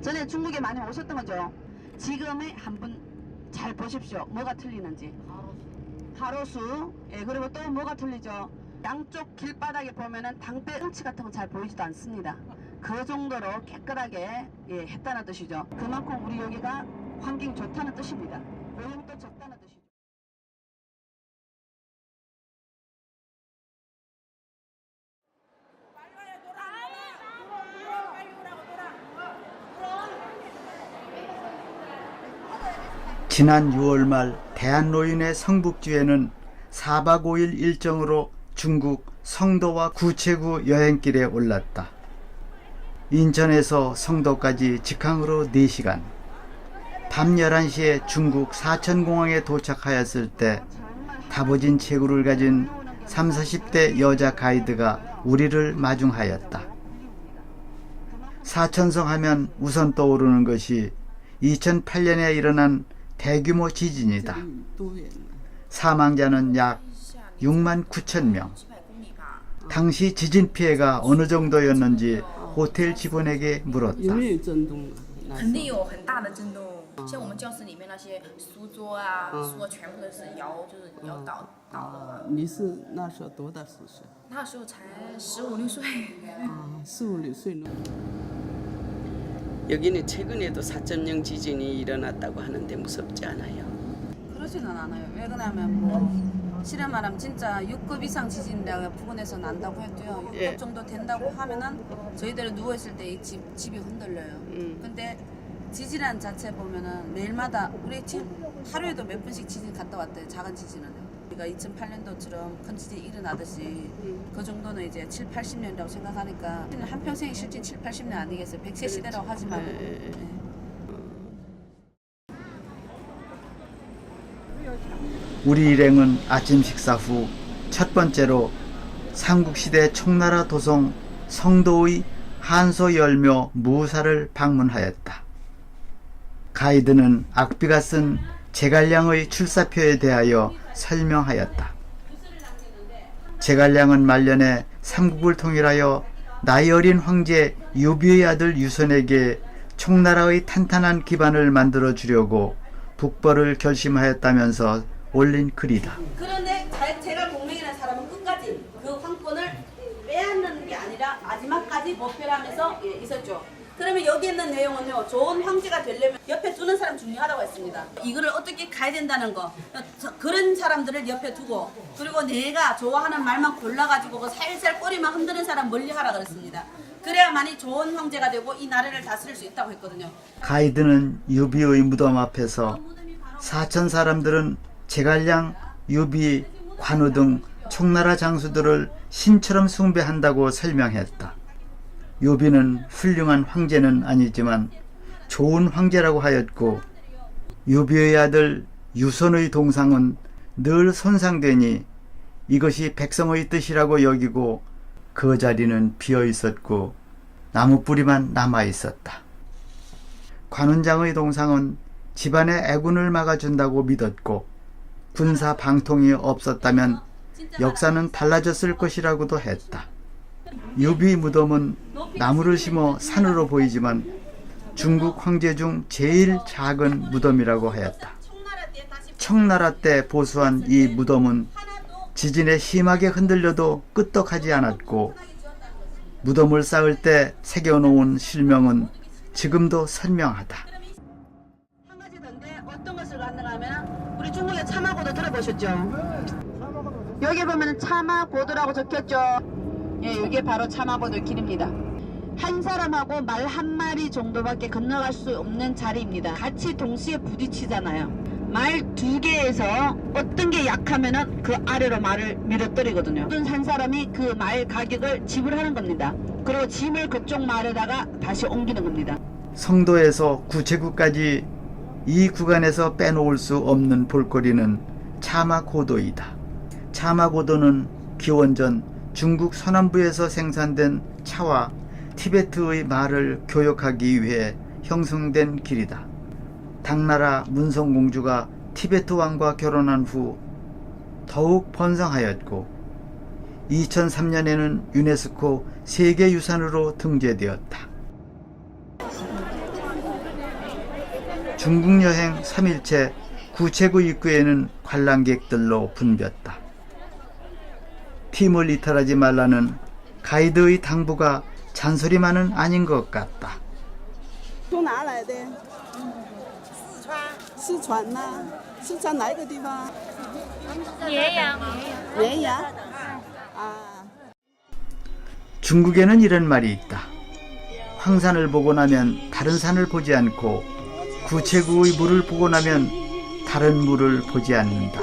전에 중국에 많이 오셨던 거죠. 지금의 한 분 잘 보십시오. 뭐가 틀리는지. 가로수. 예, 그리고 또 뭐가 틀리죠. 양쪽 길바닥에 보면은 당배 응치 같은 건 잘 보이지도 않습니다. 그 정도로 깨끗하게 했다는 뜻이죠. 그만큼 우리 여기가 환경이 좋다는 뜻입니다. 오염도 적다는 뜻이죠. 지난 6월 말 대한노인의 성북주에는 4박 5일 일정으로 중국 성도와 구체구 여행길에 올랐다. 인천에서 성도까지 직항으로 4시간. 밤 11시에 중국 사천공항에 도착하였을 때 다부진 체구를 가진 30, 40대 여자 가이드가 우리를 마중하였다. 사천성 하면 우선 떠오르는 것이 2008년에 일어난 대규모 지진이다. 사망자는 약 6만 9천 명. 당시 지진 피해가 어느 정도였는지 호텔 직원에게 물었다. 肯定有很大的震动，像我们教室里面那些书桌啊、书啊，全部都是摇，就是摇倒了。你是那时候多大岁数？那时候才15、16岁。 15, 16岁. 여기는 최근에도 4.0 지진이 일어났다고 하는데 무섭지 않아요? 그러지는 않아요. 왜 그러냐면 뭐 실험 말하면 진짜 6급 이상 지진이라고 부근에서 난다고 해도요. 6급 정도 된다고 하면은 저희들 누워 있을 때 이 집이 흔들려요. 근데 지진이라는 자체 보면은 매일마다 우리 지금 하루에도 몇 번씩 지진 갔다 왔대요. 작은 지진은. 우리가 2008년도처럼 큰 지진이 일어나듯이 그 정도는 이제 7, 80년이라고 생각하니까 한평생이 실제 7, 80년 아니겠어요. 100세 시대라고 하지만 우리 일행은 아침 식사 후 첫 번째로 삼국시대 청나라 도성 성도의 한소열묘 무사를 방문하였다. 가이드는 악비가 쓴 제갈량의 출사표에 대하여 설명하였다. 제갈량은 말년에 삼국을 통일하여 나이 어린 황제 유비의 아들 유선에게 청나라의 탄탄한 기반을 만들어 주려고 북벌을 결심하였다면서 올린 글이다. 그런데 제가 동맹이라는 사람은 끝까지 그 황권을 빼앗는 게 아니라 마지막까지 목표를 하면서 있었죠. 그러면 여기 있는 내용은요, 좋은 황제가 되려면 옆에 두는 사람 중요하다고 했습니다. 이거를 어떻게 가야 된다는 거, 그런 사람들을 옆에 두고, 그리고 내가 좋아하는 말만 골라가지고 그 살살 꼬리만 흔드는 사람 멀리 하라 그랬습니다. 그래야만이 좋은 황제가 되고 이 나라를 다스릴 수 있다고 했거든요. 가이드는 유비의 무덤 앞에서 사천 사람들은 제갈량, 유비, 관우 등 청나라 장수들을 신처럼 숭배한다고 설명했다. 유비는 훌륭한 황제는 아니지만 좋은 황제라고 하였고, 유비의 아들 유선의 동상은 늘 손상되니 이것이 백성의 뜻이라고 여기고 그 자리는 비어 있었고 나무뿌리만 남아 있었다. 관운장의 동상은 집안의 애군을 막아준다고 믿었고, 군사 방통이 없었다면 역사는 달라졌을 것이라고도 했다. 유비 무덤은 나무를 심어 산으로 보이지만 중국 황제 중 제일 작은 무덤이라고 하였다. 청나라 때 보수한 이 무덤은 지진에 심하게 흔들려도 끄떡하지 않았고, 무덤을 쌓을 때 새겨놓은 실명은 지금도 선명하다. 한 가지 더인데 어떤 것을 갖는가 하면 우리 중국의 차마고도 들어보셨죠? 여기 보면 차마고도라고 적혔죠. 예, 이게 바로 차마고도 길입니다. 한 사람하고 말 한 마리 정도밖에 건너갈 수 없는 자리입니다. 같이 동시에 부딪히잖아요. 말 2개에서 어떤 게 약하면은 그 아래로 말을 밀어뜨리거든요. 한 사람이 그 말 가격을 지불하는 겁니다. 그리고 짐을 그쪽 말에다가 다시 옮기는 겁니다. 성도에서 구체구까지 이 구간에서 빼놓을 수 없는 볼거리는 차마고도이다. 차마고도는 기원전 중국 서남부에서 생산된 차와 티베트의 말을 교역하기 위해 형성된 길이다. 당나라 문성공주가 티베트 왕과 결혼한 후 더욱 번성하였고 2003년에는 유네스코 세계유산으로 등재되었다. 중국 여행 3일째 구체구 입구에는 관람객들로 붐볐다. 팀을 이탈하지 말라는 가이드의 당부가 잔소리만은 아닌 것 같다. 从哪来的？四川呐，四川哪个地方？绵阳。绵阳。啊。 중국에는 이런 말이 있다. 황산을 보고 나면 다른 산을 보지 않고 구체구의 물을 보고 나면 다른 물을 보지 않는다.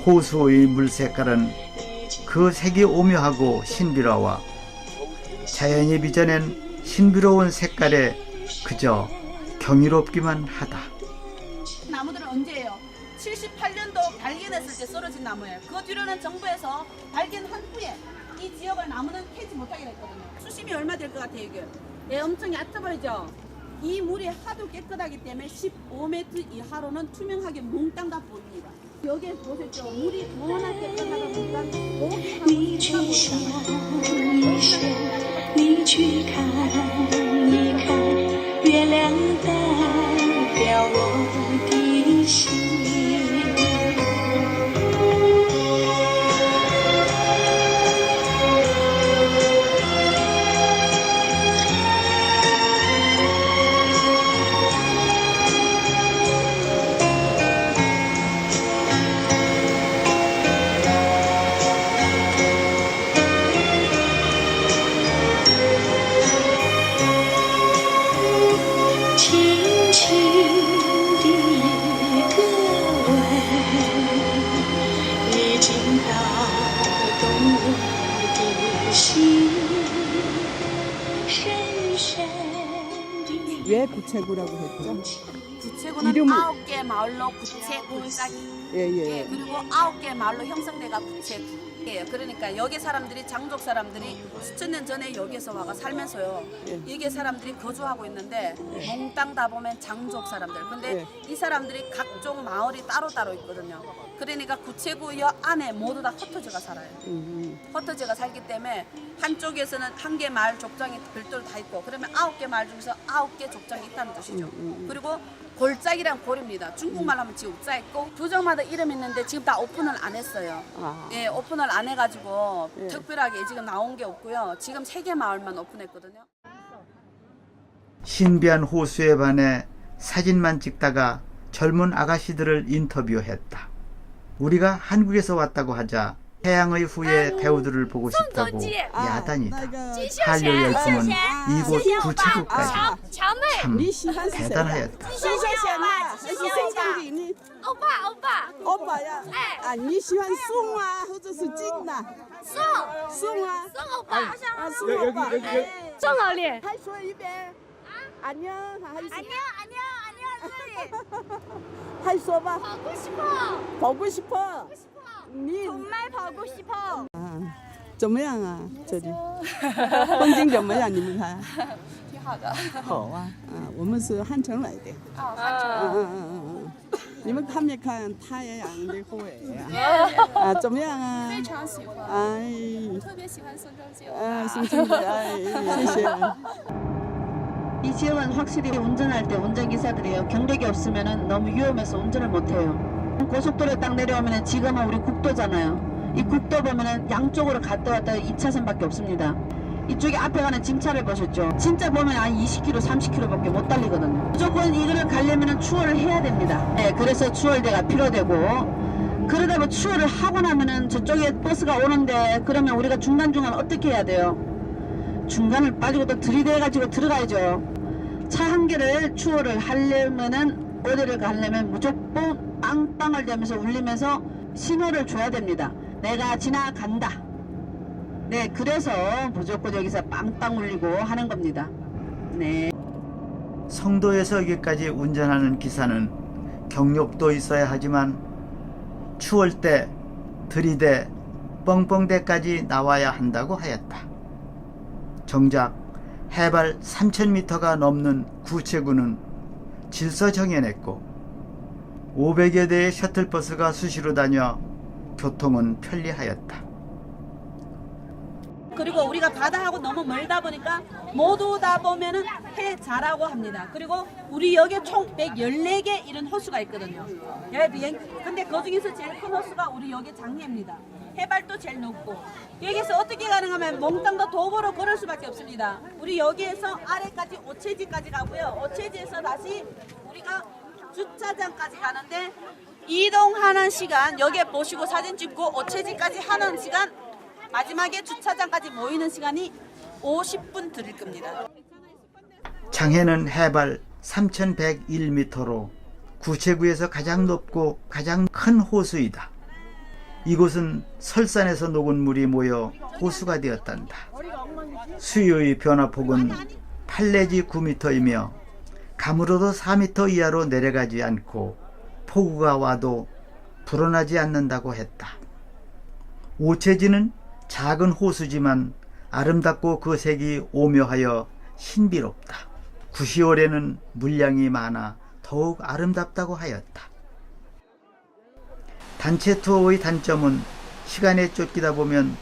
호수의 물 색깔은 그 색이 오묘하고 신비로워 자연이 빚어낸 신비로운 색깔에 그저 경이롭기만 하다. 나무들은 언제예요? 78년도 발견했을 때 쓰러진 나무예요. 그 뒤로는 정부에서 발견한 후에 이 지역을 나무는 캐지 못하게 됐거든요. 수심이 얼마 될 것 같아요, 이게? 예, 엄청 얕아 보이죠? 이 물이 하도 깨끗하기 때문에 15m 이하로는 투명하게 몽땅 다 보입니다. 여기에 보셨죠? 물이 워낙 깨끗하다 보니까 고기하고 你去想一想，你去看一看，月亮代表我的心。 轻轻的一个吻，已经打动我的心，深深的。 왜 구체구라고 했죠? 구체구는 이름을- 9개 마을로 구체구 짝이 예예. 예, 그리고 9개 마을로 형성돼가 구체구. 예, 그러니까 여기 사람들이 장족 사람들이 수천 년 전에 여기서 와가 살면서요. 예. 여기 사람들이 거주하고 있는데 몽땅 다 보면 장족 사람들. 근데 예. 이 사람들이 각종 마을이 따로따로 있거든요. 그러니까 구체구 여 안에 모두 다 흩어져가 살아요. 흩어져가 살기 때문에 한쪽에서는 한 개 마을 족장이 별도로 다 있고 그러면 9개 마을 중에서 9개 족장이 있다는 뜻이죠. 그리고 골짝이란 골입니다. 중국말 하면 지금 옥자 있고 부정마다 이름 있는데 지금 다 오픈을 안 했어요. 아. 예, 오픈을 안 해가지고 예. 특별하게 지금 나온 게 없고요. 지금 3개 마을만 오픈했거든요. 신비한 호수에 반해 사진만 찍다가 젊은 아가씨들을 인터뷰했다. 우리가 한국에서 왔다고 하자 태양의 후예 배우들을 보고 싶다고 야단이다. 한류 열풍은 이곳 구체구까지 참 你喜欢是谁？ 대단하였다. 新小贤呐，还是宋仲基？你欧巴呀？啊，你喜欢宋啊，或者是金呐？宋啊，宋欧巴。宋老脸。还说一遍。安녕，还是 还说吧。 보고 싶어. 니 정말 보고 싶어. 怎么样啊？这里风景怎么样？你们看？挺好的。好啊。我们是汉城来的。哦，汉城。你们看没看太阳的后呀？怎么样啊？非常喜欢。哎，特别喜欢宋仲基。宋仲基，哎，谢谢。 이 지역은 확실히 운전할 때 운전기사들이요. 경력이 없으면 너무 위험해서 운전을 못해요. 고속도로에 딱 내려오면 지금은 우리 국도잖아요. 이 국도 보면 양쪽으로 갔다 왔다 2차선밖에 없습니다. 이쪽에 앞에 가는 짐차를 보셨죠? 진짜 보면 한 20km, 30km밖에 못 달리거든요. 무조건 이거를 가려면 추월을 해야 됩니다. 네, 그래서 추월대가 필요되고 그러다 뭐 추월을 하고 나면은 저쪽에 버스가 오는데 그러면 우리가 중간중간 어떻게 해야 돼요? 중간을 빠지고 또 들이대가지고 들어가야죠. 차 한 개를 추월을 하려면은 어디를 가려면 무조건 빵빵을 대면서 울리면서 신호를 줘야 됩니다. 내가 지나간다. 네, 그래서 무조건 여기서 빵빵 울리고 하는 겁니다. 네. 성도에서 여기까지 운전하는 기사는 경력도 있어야 하지만 추월대, 들이대, 뻥뻥대까지 나와야 한다고 하였다. 정작 해발 3,000m가 넘는 구체구는 질서 정연했고 500여 대의 셔틀버스가 수시로 다녀 교통은 편리하였다. 그리고 우리가 바다하고 너무 멀다 보니까 모두 다 보면은 해자라고 합니다. 그리고 우리 여기에 총 114개 이런 호수가 있거든요. 근데 그 중에서 제일 큰 호수가 우리 여기 장해입니다. 해발도 제일 높고 여기서 어떻게 가능하면 몽땅도 도보로 걸을 수밖에 없습니다. 우리 여기에서 아래까지 오체지까지 가고요. 오체지에서 다시 우리가 주차장까지 가는데 이동하는 시간 여기에 보시고 사진 찍고 오체지까지 하는 시간 마지막에 주차장까지 모이는 시간이 50분 드릴 겁니다. 장해는 해발 3,101m로 구체구에서 가장 높고 가장 큰 호수이다. 이곳은 설산에서 녹은 물이 모여 호수가 되었단다. 수유의 변화폭은 8 내지 9m이며 가물어도 4m 이하로 내려가지 않고 폭우가 와도 불어나지 않는다고 했다. 오체지는 작은 호수지만 아름답고 그 색이 오묘하여 신비롭다. 구시월에는 물량이 많아 더욱 아름답다고 하였다. 단체 투어의 단점은 시간에 쫓기다 보면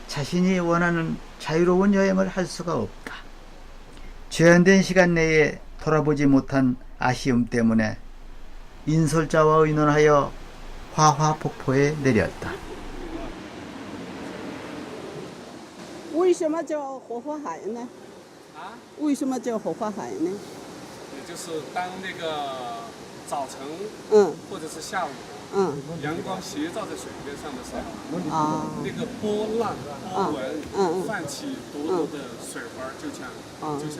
자신이 원하는 자유로운 여행을 할 수가 없다. 제한된 시간 내에 돌아보지 못한 아쉬움 때문에 인솔자와 의논하여 화화폭포에 내렸다. 为什么叫火花海呢？为什么叫火花海呢？也就是当那个早晨，或者是下午，阳光斜照在水面上的时候，那个波浪、波纹泛起朵朵的水花，就像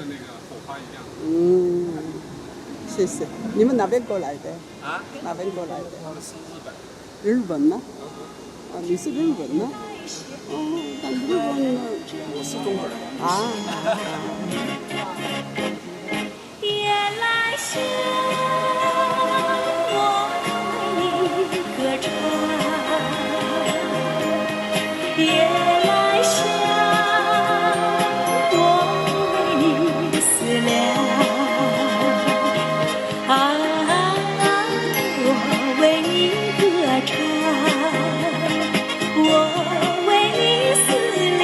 那个火花一样。谢谢。你们哪边过来的？哪边过来的？我是日本。日本呢？你是日本呢？但日本呢？我是中国人。夜来香，我为你歌唱。夜来香，我为你思量。我为你歌唱，我为你思量。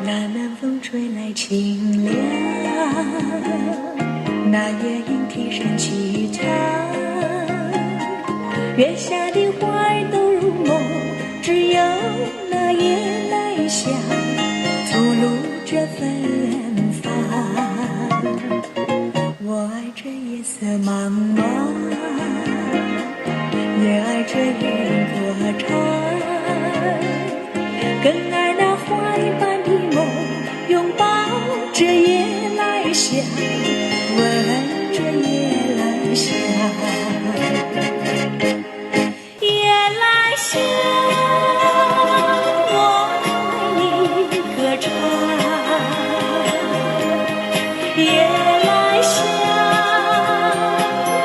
那南风吹来清凉，那夜莺啼声齐唱，月下的花儿都入梦，只有那夜来香吐露着芬芳。我爱这夜色茫茫，也爱这云歌唱，更爱那花一般的梦，拥抱这夜来香，闻着夜来香。夜来香，我为你歌唱。夜来香，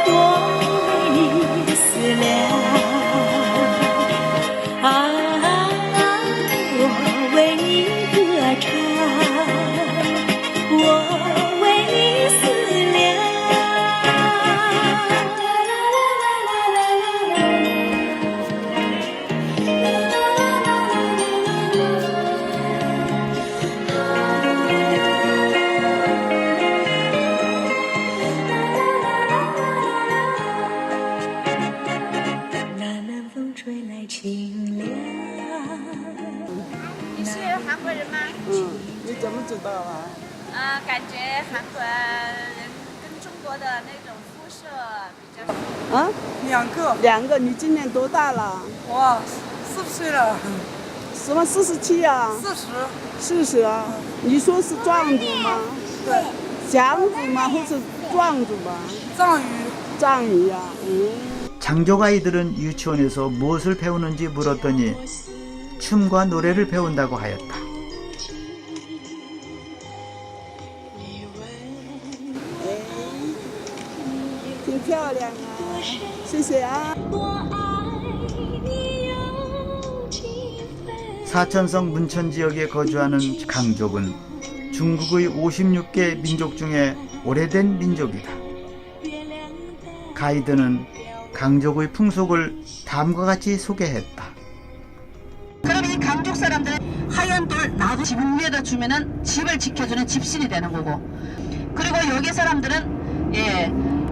我为你思量。我为你歌唱，我为你思量。那南风吹来清凉。你是韩国人吗？你怎么知道啊？感觉韩国人跟中国的那种肤色比较。两个。你今年多大了？我40岁了。什么47啊？40啊？你说是壮族吗？对。强族吗？或者壮族吗？藏语啊。장족 아이들은 유치원에서 무엇을 배우는지 물었더니 춤과 노래를 배운다고 하였다. 挺漂亮啊，谢谢啊。我爱你有 사천성 문천 지역에 거주하는 강족은 중국의 56개 민족 중에 오래된 민족이다. 가이드는 강족의 풍속을 다음과 같이 소개했다. 그럼 이 강족 사람들은 하얀 돌 나도 집 위에다 주면은 집을 지켜주는 집신이 되는 거고, 그리고 여기 사람들은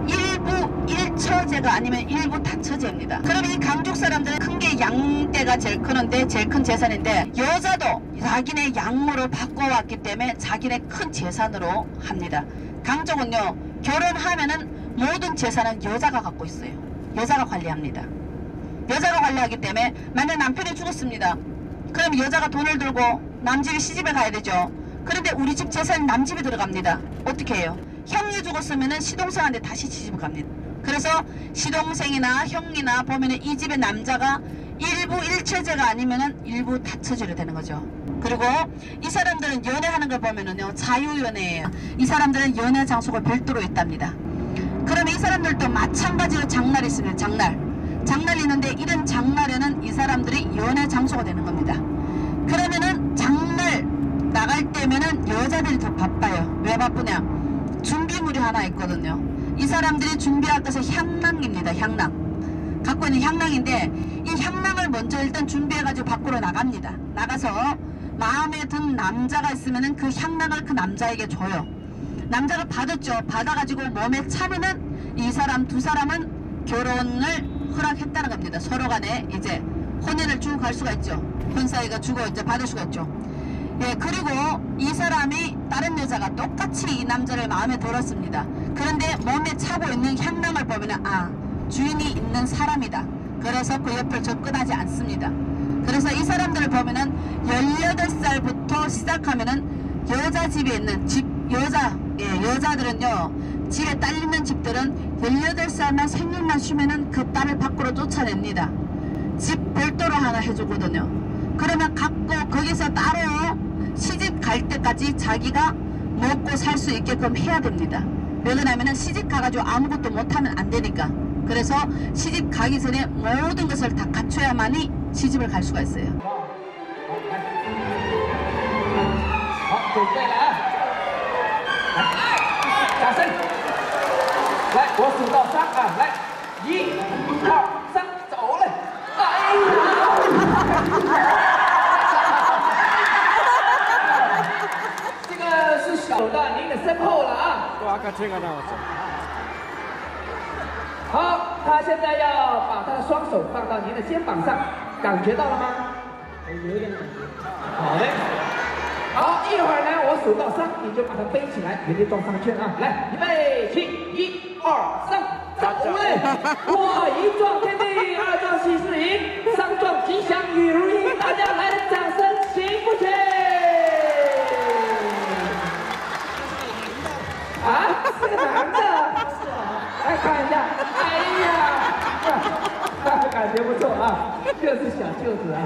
일부 일처제가 아니면 일부 다처제입니다. 그럼 이 강족 사람들은 큰 게 양떼가 제일 크는데 제일 큰 재산인데, 여자도 자기네 양모로 바꿔왔기 때문에 자기네 큰 재산으로 합니다. 강족은요, 결혼하면은 모든 재산은 여자가 갖고 있어요. 여자가 관리합니다. 여자가 관리하기 때문에 만약 남편이 죽었습니다. 그럼 여자가 돈을 들고 남집이 시집에 가야 되죠. 그런데 우리 집 재산이 남집에 들어갑니다. 어떻게 해요? 형이 죽었으면 시동생한테 다시 시집을 갑니다. 그래서 시동생이나 형이나 보면은 이 집의 남자가 일부 일처제가 아니면은 일부 다처제로 되는 거죠. 그리고 이 사람들은 연애하는 걸 보면은요, 자유연애예요. 이 사람들은 연애 장소가 별도로 있답니다. 그럼 이 사람들도 마찬가지로 장날이 있으면 장날이 있는데, 이런 장날에는 이 사람들이 연애 장소가 되는 겁니다. 그러면은 장날 나갈 때면은 여자들이 더 바빠요. 왜 바쁘냐? 준비물이 하나 있거든요. 이 사람들이 준비할 것은 향낭입니다. 향낭. 갖고 있는 향낭인데, 이 향낭을 먼저 일단 준비해가지고 밖으로 나갑니다. 나가서 마음에 든 남자가 있으면은 그 향낭을 그 남자에게 줘요. 남자가 받았죠. 받아가지고 몸에 차면은 이 사람 두 사람은 결혼을 허락했다는 겁니다. 서로 간에 이제 혼인을 주고 갈 수가 있죠. 혼사이가 주고 이제 받을 수가 있죠. 그리고 이 사람이 다른 여자가 똑같이 이 남자를 마음에 들었습니다. 그런데 몸에 차고 있는 향낭을 보면은 주인이 있는 사람이다. 그래서 그 옆을 접근하지 않습니다. 그래서 이 사람들을 보면은 18살부터 시작하면은 여자 집에 있는 여자들은요, 집에 딸 있는 집들은 18살만 생일만 쉬면은 그 딸을 밖으로 쫓아냅니다. 집 별도로 하나 해주거든요. 그러면 갖고 거기서 따로 시집 갈 때까지 자기가 먹고 살 수 있게끔 해야 됩니다. 왜 그러냐면은 시집 가가지고 아무것도 못하면 안 되니까. 그래서 시집 가기 전에 모든 것을 다 갖춰야만이 시집을 갈 수가 있어요. 准备了啊！掌声！来，我数到3啊！来，1、2、3，走了！哎呀！这个是走到您的身后了啊！好，他现在要把他的双手放到您的肩膀上，感觉到了吗？有点感觉。好嘞。 好，一会儿呢，我数到3，你就把它背起来，原地转3圈啊！来，预备起，1、2、3，走嘞！哇，一撞天地，二撞喜事迎，三撞吉祥与如意，大家来点掌声，行不行？啊，是个男的，来看一下，哎呀，感觉不错啊，就是小舅子啊，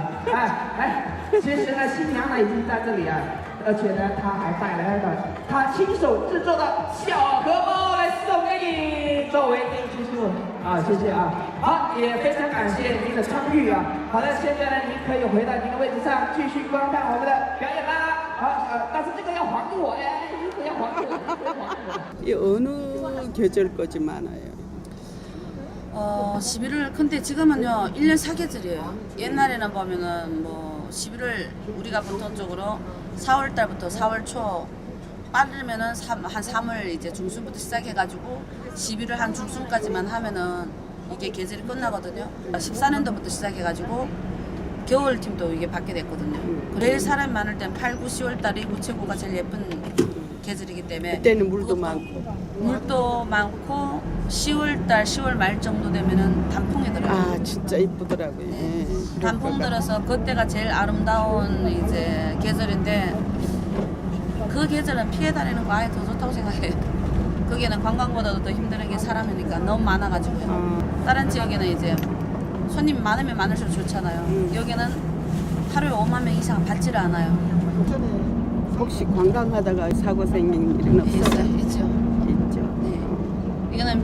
哎。 其实呢，新娘呢已经在这里啊，而且呢，她还带来了她亲手制作的小荷包来送给你，作为定期信物啊，谢谢啊。好，也非常感谢您的参与啊。好的，现在呢，您可以回到您的位置上，继续观看我们的表演啦。好，但是这个要还给我哎，衣服要还给我，还给我。 이 어느 계절 거지 많아요. 11월 근데 지금은요 1년 4계절이에요. 옛날에는 보면은 뭐 11월 우리가 보통적으로 4월 달부터 4월 초 빠르면은 한 3월 이제 중순부터 시작해가지고 11월 한 중순까지만 하면은 이게 계절이 끝나거든요. 14년도부터 시작해가지고 겨울팀도 이게 받게 됐거든요. 제일 사람이 많을 땐 8, 9, 10월 달이 우체국가 제일 예쁜 계절이기 때문에 그때는 물도 많고 물도 많고 10월달 10월 말 정도 되면은 단풍이 들어요. 아 진짜 이쁘더라고요. 네. 단풍 들어서 그때가 제일 아름다운 이제 계절인데 그 계절은 피해 다니는 거 아예 더 좋다고 생각해요. 거기는 관광보다도 더 힘든 게 사람이니까 너무 많아가지고요. 다른 지역에는 이제 손님 많으면 많을수록 좋잖아요. 여기는 하루에 5만 명 이상 받지를 않아요. 혹시 관광하다가 사고 생긴 일은 없어요? 있죠. 네. 이거는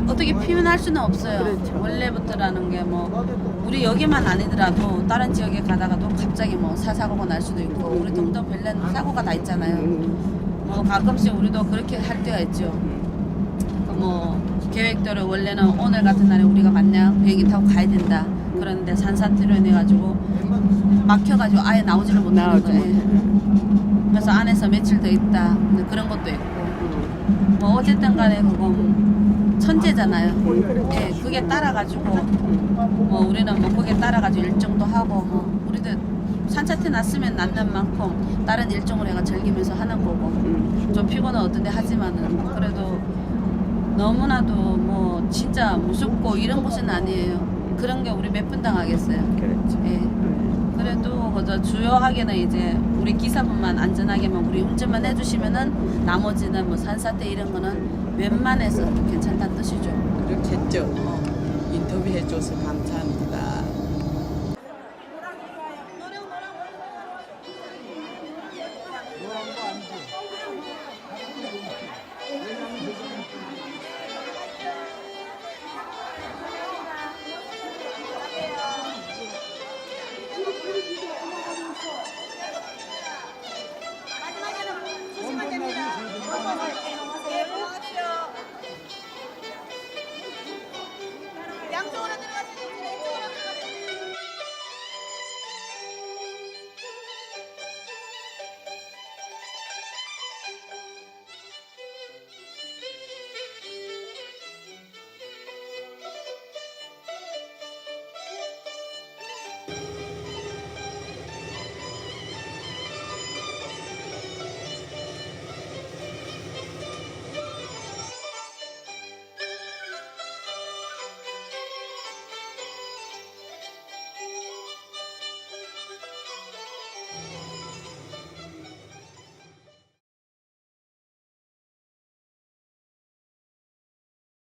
어떻게 표현할 수는 없어요. 그렇죠. 원래부터라는 게 뭐 우리 여기만 아니더라도 다른 지역에 가다가도 갑자기 뭐 사고가 날 수도 있고 우리 동도 별난 사고가 다 있잖아요. 뭐 가끔씩 우리도 그렇게 할 때가 있죠. 뭐 계획대로 원래는 오늘 같은 날에 우리가 만약 비행기 타고 가야 된다. 그런데 산사태로 인해 가지고 막혀가지고 아예 나오지를 못하는 거예요. 그래서 안에서 며칠 더 있다. 근데 그런 것도 있고. 뭐 어쨌든 간에 그거 천재잖아요. 예, 그게 따라가지고 뭐 우리는 뭐 그게 따라가지고 일정도 하고 뭐 우리도 산사태 났으면 났는 만큼 다른 일정을 해가 즐기면서 하는 거고 좀 피곤은 어떤데 하지만은 그래도 너무나도 뭐 진짜 무섭고 이런 곳은 아니에요. 그런 게 우리 몇 분 당하겠어요. 그렇죠. 예. 그래도 그저 주요하게는 이제 우리 기사분만 안전하게만 우리 운전만 해주시면은 나머지는 뭐 산사태 이런 거는 웬만해서 괜찮다는 뜻이죠. 그렇겠죠. 인터뷰해줘서 감사합니다.